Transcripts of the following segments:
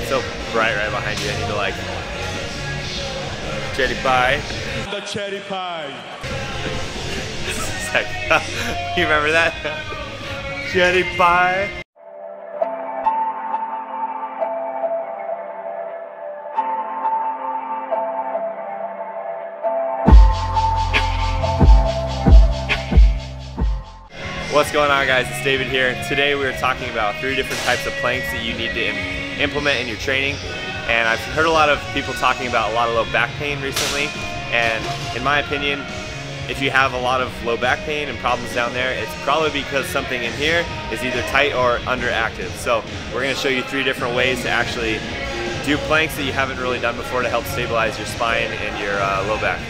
so bright right behind you. I need to like cherry pie. The cherry pie. You remember that? Cherry pie. What's going on, guys? It's David here. Today we're talking about 3 different types of planks that you need to implement in your training. And I've heard a lot of people talking about a lot of low back pain recently. And in my opinion, if you have a lot of low back pain and problems down there, it's probably because something in here is either tight or underactive. So we're going to show you 3 different ways to actually do planks that you haven't really done before to help stabilize your spine and your low back.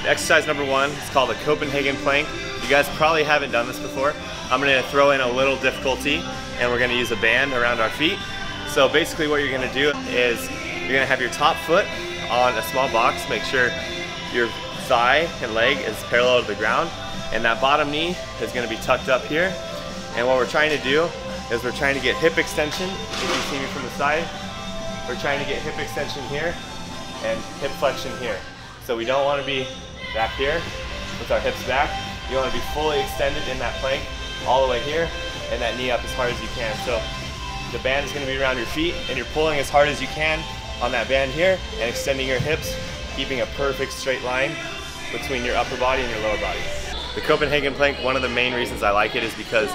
Exercise number 1 is called a Copenhagen plank. You guys probably haven't done this before. I'm going to throw in a little difficulty and we're going to use a band around our feet. So basically what you're going to do is you're going to have your top foot on a small box. Make sure your thigh and leg is parallel to the ground, and that bottom knee is going to be tucked up here. And what we're trying to do is we're trying to get hip extension. If you see me from the side, we're trying to get hip extension here and hip flexion here. So we don't want to be back here with our hips back. You want to be fully extended in that plank all the way here, and that knee up as hard as you can. So the band is going to be around your feet, and you're pulling as hard as you can on that band here and extending your hips, keeping a perfect straight line between your upper body and your lower body. The Copenhagen plank, one of the main reasons I like it is because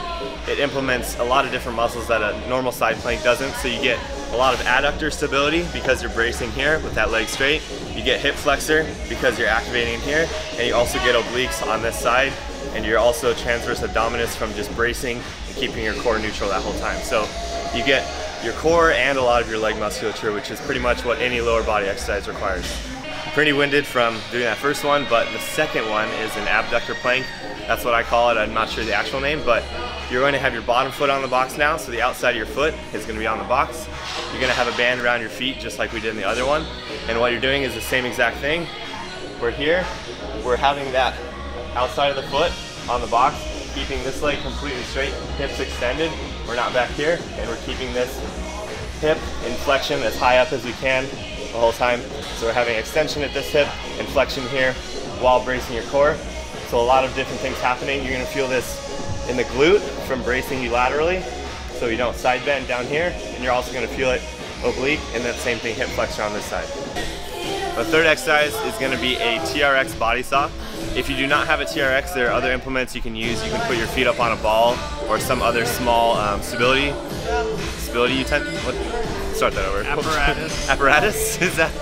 it implements a lot of different muscles that a normal side plank doesn't. So you get a lot of adductor stability because you're bracing here with that leg straight. You get hip flexor because you're activating in here, and you also get obliques on this side, and you're also transverse abdominis from just bracing and keeping your core neutral that whole time. So you get your core and a lot of your leg musculature, which is pretty much what any lower body exercise requires. Pretty winded from doing that first one, but the second one is an abductor plank. That's what I call it. I'm not sure the actual name, but you're going to have your bottom foot on the box now, so the outside of your foot is going to be on the box. You're going to have a band around your feet just like we did in the other one, and what you're doing is the same exact thing. We're here, we're having that outside of the foot on the box, keeping this leg completely straight, hips extended. We're not back here, and we're keeping this hip in flexion as high up as we can the whole time. So we're having extension at this hip and flexion here while bracing your core. So a lot of different things happening. You're going to feel this in the glute from bracing you laterally, so you don't side bend down here, and you're also going to feel it oblique, and that same thing, hip flexor on this side. The third exercise is going to be a TRX body saw. If you do not have a TRX, there are other implements you can use. You can put your feet up on a ball or some other small stability utensil. Start that over. Apparatus. Apparatus? Is that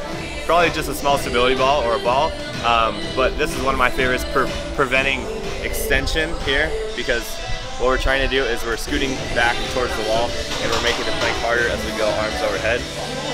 probably just a small stability ball or a ball? But this is one of my favorites for preventing extension here, because what we're trying to do is we're scooting back towards the wall and we're making the plank harder as we go arms overhead.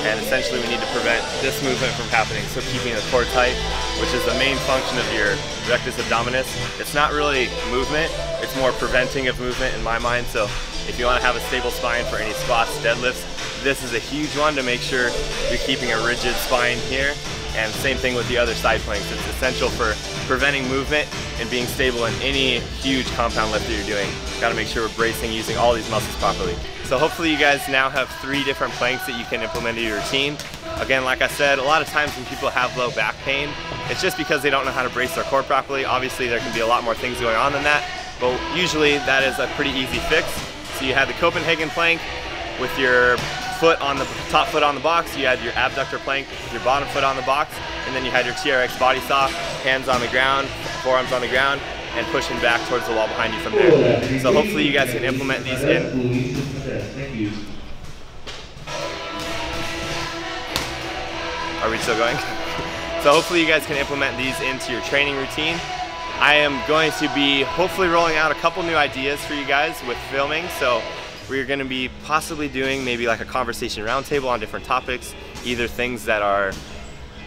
And essentially we need to prevent this movement from happening, so keeping the core tight, which is the main function of your rectus abdominis. It's not really movement, it's more preventing of movement in my mind. So if you want to have a stable spine for any squats, deadlifts, this is a huge one to make sure you're keeping a rigid spine here. And same thing with the other side planks. It's essential for preventing movement and being stable in any huge compound lift that you're doing. Got to make sure we're bracing using all these muscles properly. So hopefully you guys now have 3 different planks that you can implement in your routine. Again, like I said, a lot of times when people have low back pain, it's just because they don't know how to brace their core properly. Obviously there can be a lot more things going on than that, but usually that is a pretty easy fix. So you had the Copenhagen plank with your foot on the top foot on the box, you had your abductor plank with your bottom foot on the box, and then you had your TRX body saw, hands on the ground, forearms on the ground, and pushing back towards the wall behind you from there. So hopefully you guys can implement these in. Are we still going? So hopefully you guys can implement these into your training routine. I am going to be hopefully rolling out a couple new ideas for you guys with filming. So we're going to be possibly doing maybe like a conversation roundtable on different topics, either things that are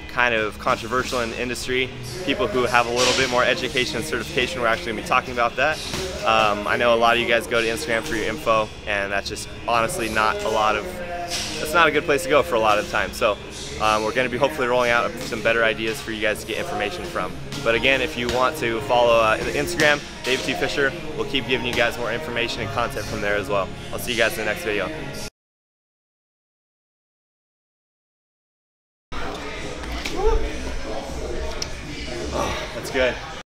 kind of controversial in the industry, people who have a little bit more education and certification. We're actually going to be talking about that. I know a lot of you guys go to Instagram for your info, and that's just honestly not a lot of, that's not a good place to go for a lot of the time. So we're going to be hopefully rolling out some better ideas for you guys to get information from. But again, if you want to follow Instagram, David T. Fisher, we'll keep giving you guys more information and content from there as well. I'll see you guys in the next video. good.